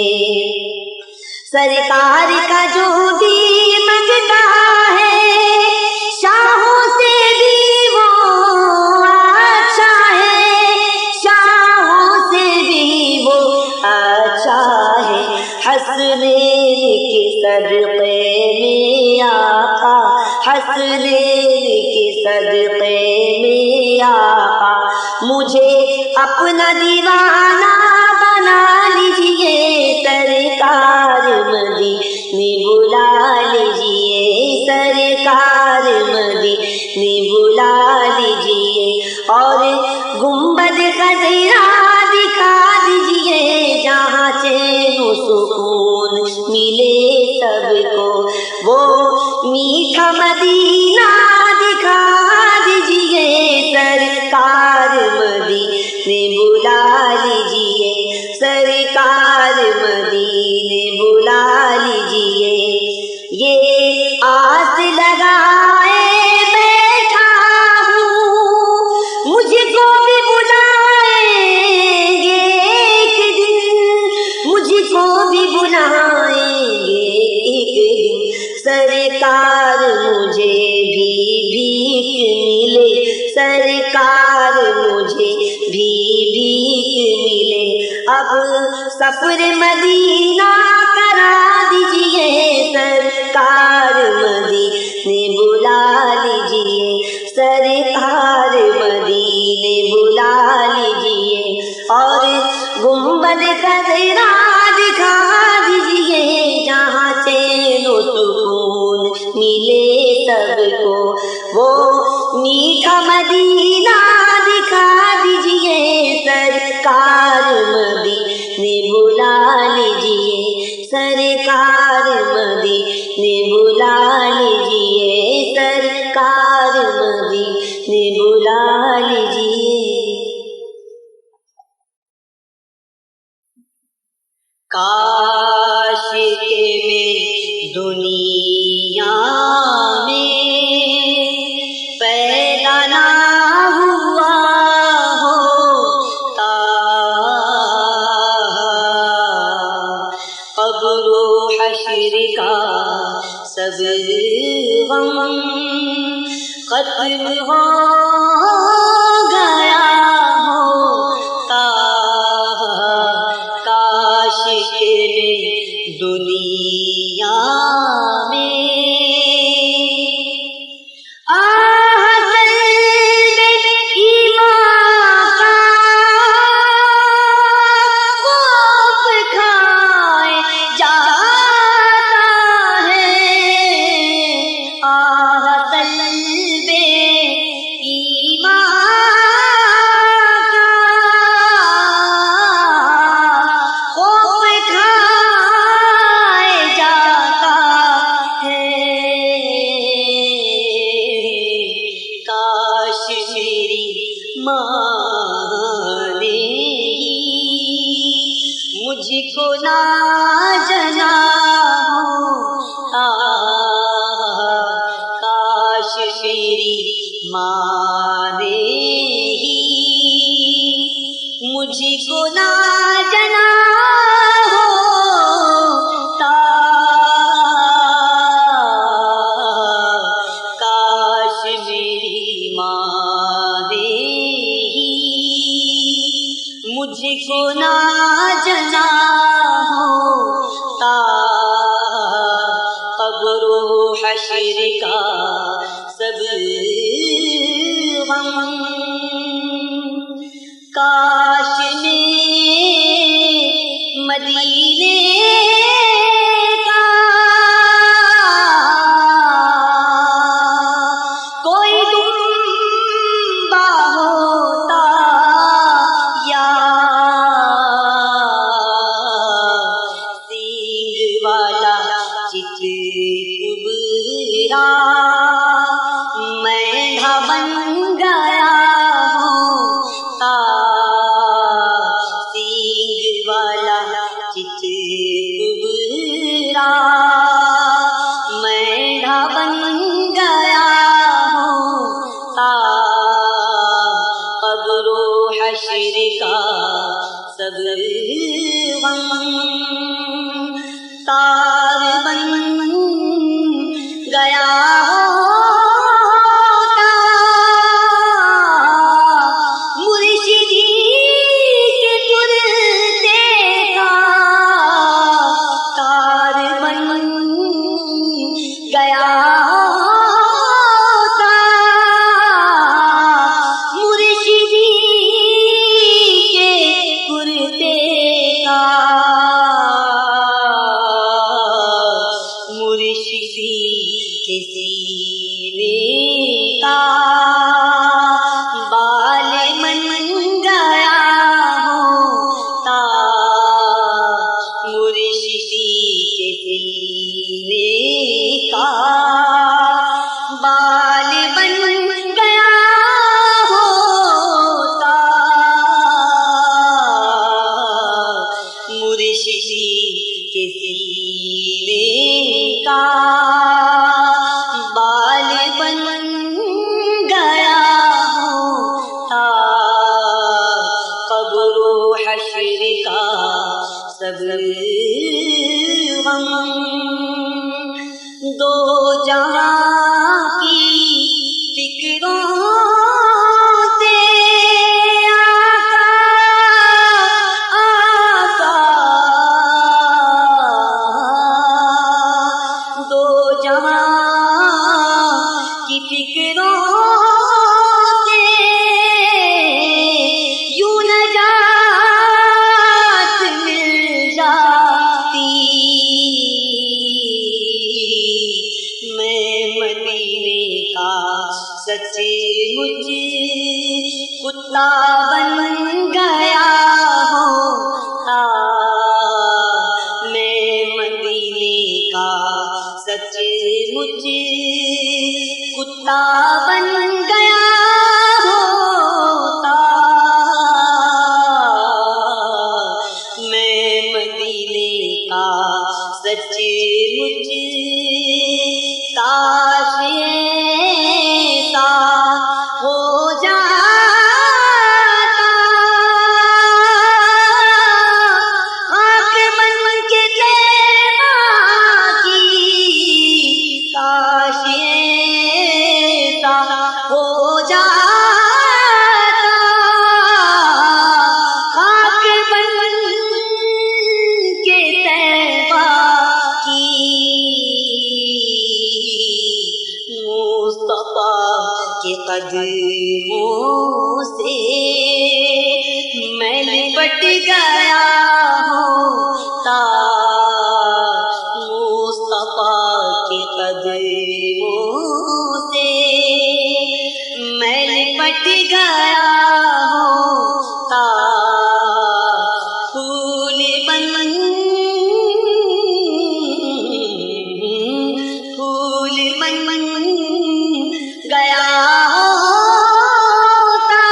سرکار کا جو بھی منگتا ہے شاہوں سے بھی وہ اچھا ہے، شاہوں سے بھی وہ اچھا ہے۔ حسنین کے صدقے میں آقا، حسنین کے صدقے میں آقا، مجھے اپنا دیوانہ بنا لیجئے سرکار مدینے بلا لیجئے، سرکار مدینے بلا لیجئے۔ اور گنبد خضرا دکھا دیجئے جہاں چین و سکون ملے سب کو، وہ میٹھا مدینہ دکھا دیجئے سرکار مدینے بلا لیجئے، سرکار مدینے بلا لیجئے۔ یہ آس لگائے بیٹھا ہوں مجھ کو بھی بلائیں گے ایک دن، مجھ کو بھی بلائیں گے ایک دن۔ سرکار مجھے بھی بھیک ملے، سرکار مجھے بھی بھیک ملے۔ اب سفر مدینہ کرا دیجئے سرکار مدینے بلا لیجئے، سرکار مدینے بلا لیجئے۔ اور گنبد خضرا دکھا دیجئے جہاں چین و سکون ملے سب کو، وہ میٹھا مدینہ دکھا دیجئے سرکار مدینے بلا لیجئے، سرکار مدینے بلا لیجئے، سرکار مدینے بلا لیجئے۔ کاش کہ میں دنیا میں پیدا نہ ہوا ہوتا، قبر و حشر کا سب غم ختم ہو گیا ہوتا۔ کاش کہ میں دنیا میں مانے ہی مجھ کو نا جنا ہوتا، کاش میری ماں نے ہی مجھ کو نا جنا ہوتا، کاش میری ماں نے ہی مجھ کو نا جنا ہوتا، قبر و حشر کا سب غم کاش میں مدینے کا کوئی دنبا ہوتا، یا سینگ والا چت کبرا مینڈھا بن گیا ہوتا، سینگ والا چت کبرا مینڈھا بن گیا ہوتا، قبر و حشر کا سب غم تار بن گیا ہوتا، مرشدی کے کرتے کا تار بن گیا ہوتا، مرشدی کے کرتے کا مرشدی کے سینے کا بال من گیا ہوتا، مرشدی کے سینے کا بال بن گیا ہوتا، مرشدی کے سینے کا بال بن گیا ہوتا، قبر و حشر کا سب غم دو جہاں کی فکروں سے آقا دو جہاں کی فکروں سے یوں نجات مل جاتی، میں مدینے کا سچ مچ کتا بن گیا ہوتا، میں مدینے کا سچ مچ کتا بن گیا ہوتا، میں مدینے کا سچ مچ کاش ایسا ہو جاتا، خاک بن کے طیبہ کی کاش ایسا ہو جاتا، خاک بن کے طیبہ کی مصطفیٰ کے قدموں سے میں لپٹ گیا ہوتا، مصطفیٰ کے قدموں سے میں لپٹ گیا ہوتا، پھول بن گیا ہوتا،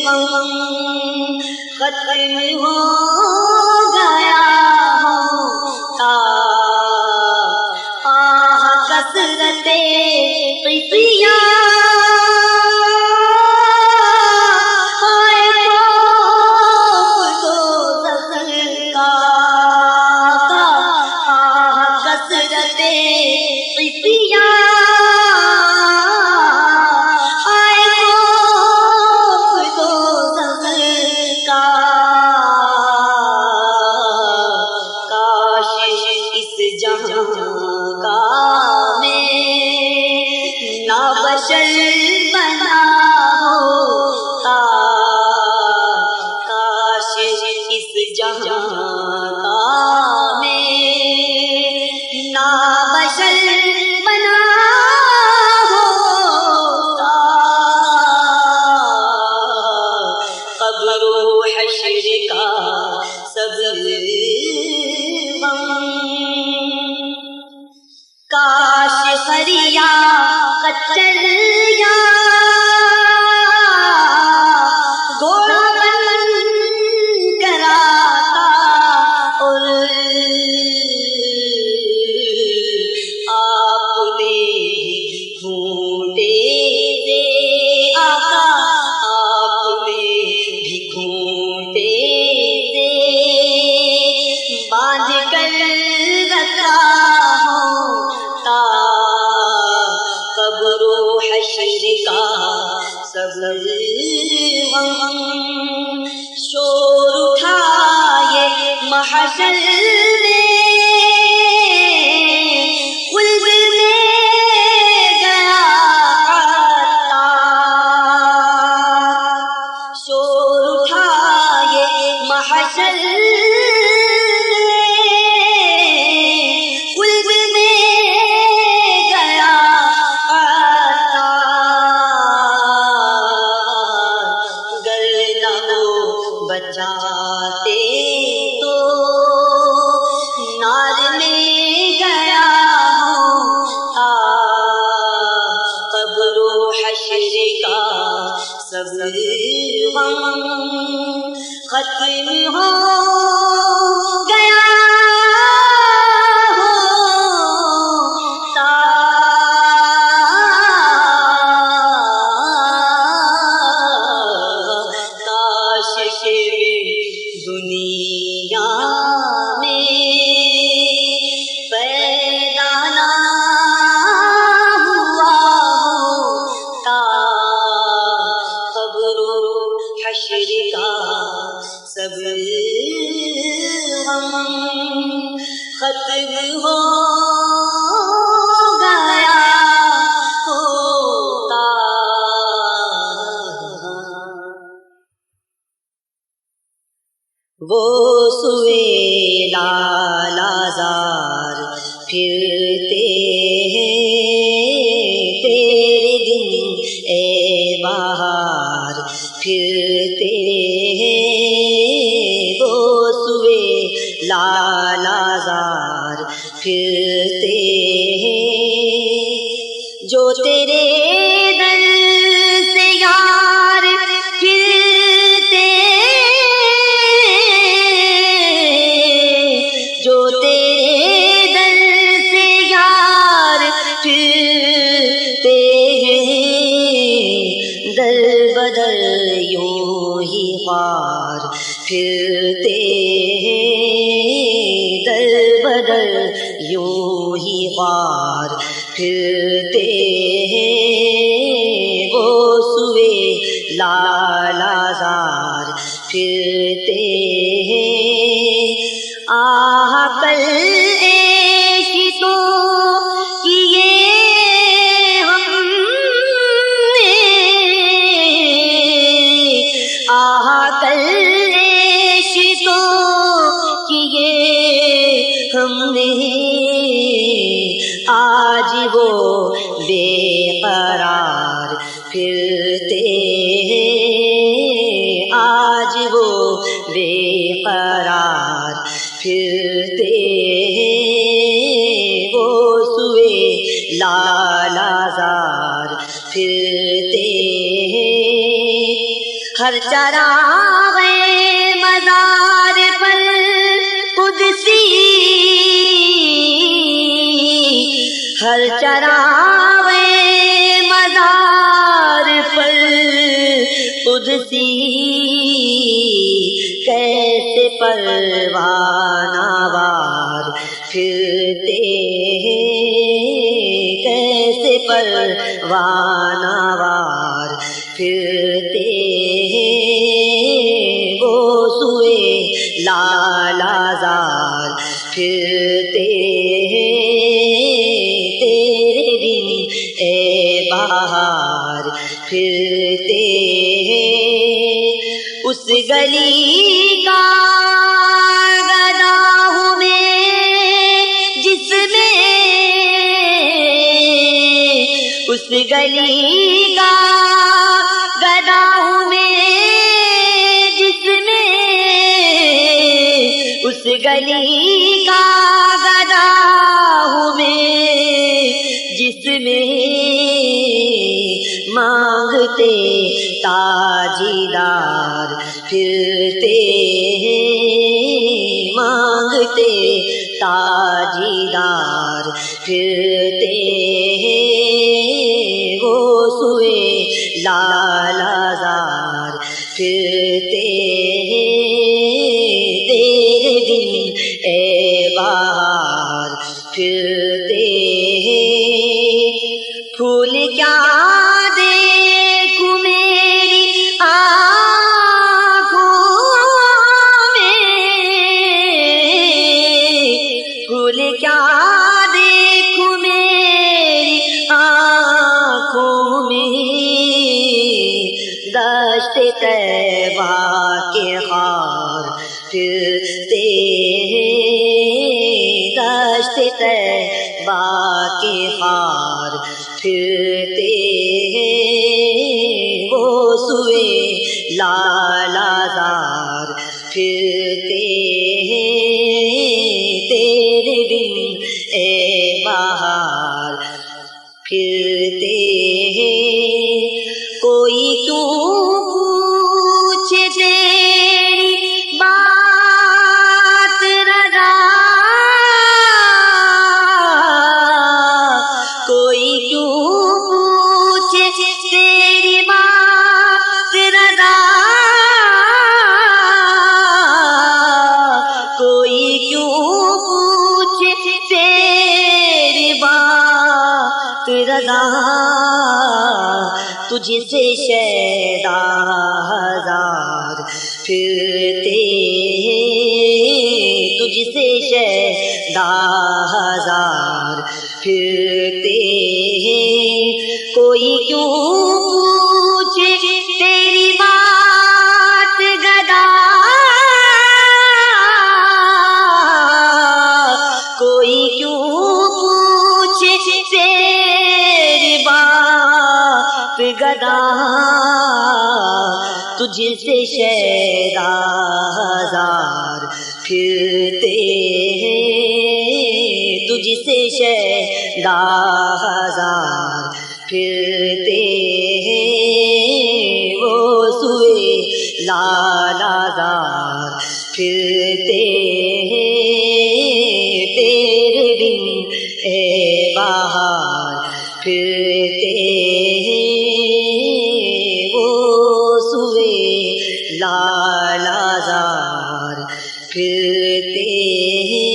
غم ختم ہو گیا ہوتا آہ کثرت قسیاں بشر بنا ہوتا کاش اس جہاں کا میں نا بشر بنا ہوتا قبر و حشر کا سب غم کاش فریا کچلیا گھوڑا بن کر آتا اور آپ نے ڈھونڈے دے آقا آپ نے بھی ڈھونڈے دے باندھ کر رکھا ہوتا قبر و حشر کا سب غم شور اٹھائے محشر میں خلد میں گیا عطار شور اٹھائے محشر بچاتے تو نار میں گیا ہوتا قبر و حشر کا سب غم ختم ہو گیا ہوتا دنیا میں پیدا نہ ہوا ہوتا قبر و حشر کا سب غم ختم ہو گیا ہوتا وہ سوئے لالا زار پھرتے ہیں تیرے دن اے بہار پھرتے ہیں وہ سوئے لالا زار پھرتے ہیں جو تیرے در سے یار پھرتے جو تیرے در سے یار پھرتے ہیں در بدر یوں ہی خوار پھرتے ہیں در بدر یوں ہی خوار پھرتے ہیں وہ سوئے لالا زار پھرتے ہیں آہ کل عشقوں کیے ہم نے آہ کل عشقوں کیے ہم نے آج وہ بے قرار پھرتے ہیں آج وہ بے قرار پھرتے ہیں وہ سوئے لالا زار پھرتے ہیں چراغے مزار پر قدسی، ہر چراغے مزار پر قدسی، کیسے پروانہ وار پھرتے ہیں، کیسے پروانہ وار پھرتے ہیں، وہ سوئے لالا زار پھرتے ہیں، تیرے دن اے بہار پھرتے ہیں، اس گلی کا گدا ہوں میں جس میں، اس گلی کا گدا ہوں میں جس میں، اس گلی کا گدا ہوں میں جس میں، مانگتے تاجدار پھرتے ہیں، مانگتے تاجدار پھرتے ہیں، وہ سوئے لالا زار پھرتے ہیں، تیرے دن اے بہار پھرتے ہیں، پھول کیا دیکھوں میری آنکھوں میں، پھول کیا دیکھوں میری آنکھوں میں، دشت طیبہ کے خار پھرتے ہیں، دشت طیبہ کے خار پھرتے ہیں، وہ سوئے لالا زار پھرتے ہیں، تیرے دن اے بہار پھرتے ہیں، کوئی کیوں پوچھے تیری بات رضا، کوئی کیوں پوچھے تیری بات رضا، کوئی کیوں پوچھے تیری بات رضا، تجھ سے شیدا ہزار پھرتے ہیں، تجھ سے شیدا ہزار پھرتے ہیں، کوئی کیوں پوچھے تیری بات گدا، کوئی کیوں پوچھے تیری بات گدا، تجھ سے شیدا ہزار پھرتے ہیں، تجھ سے شیدا ہزار پھرتے ہیں، وہ سوئے لالا زار پھرتے ہیں، تیرے دن اے بہار پھرتے ہیں، وہ سوئے لالا زار پھرتے ہیں۔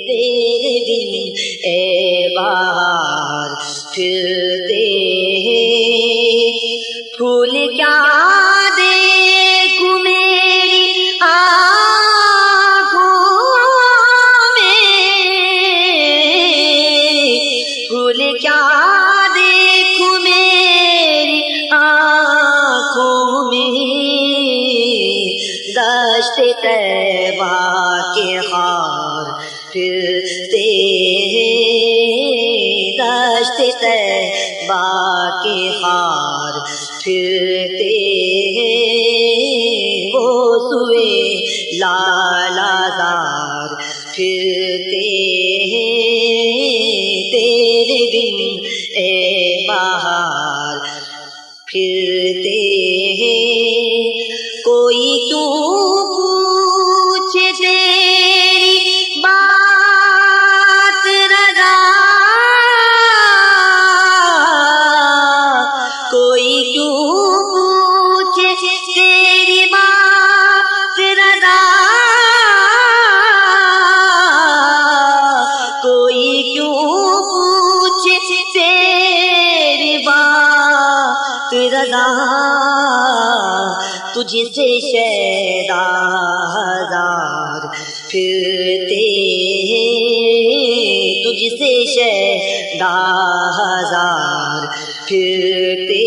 تیرے دن اے بہار پھرتے ہیں، پھول کیا دیکھوں میری آنکھوں میں، پھول کیا دیکھوں میری آنکھوں میں، دشت طیبہ کے خار پھرتے ہیں، دشت طیبہ کے خار پھرتے ہیں، وہ سوئے لالا زار پھرتے پھرتے ہیں، کوئی کیوں پوچھے تیری بات رضا، کوئی کیوں پوچھے تیری بات رضا، کوئی کیوں پوچھے تیری بات رضا، تجھ سے شیدا ہزار پھرتے ہیں، تجھ سے شیدا ہزار پھرتے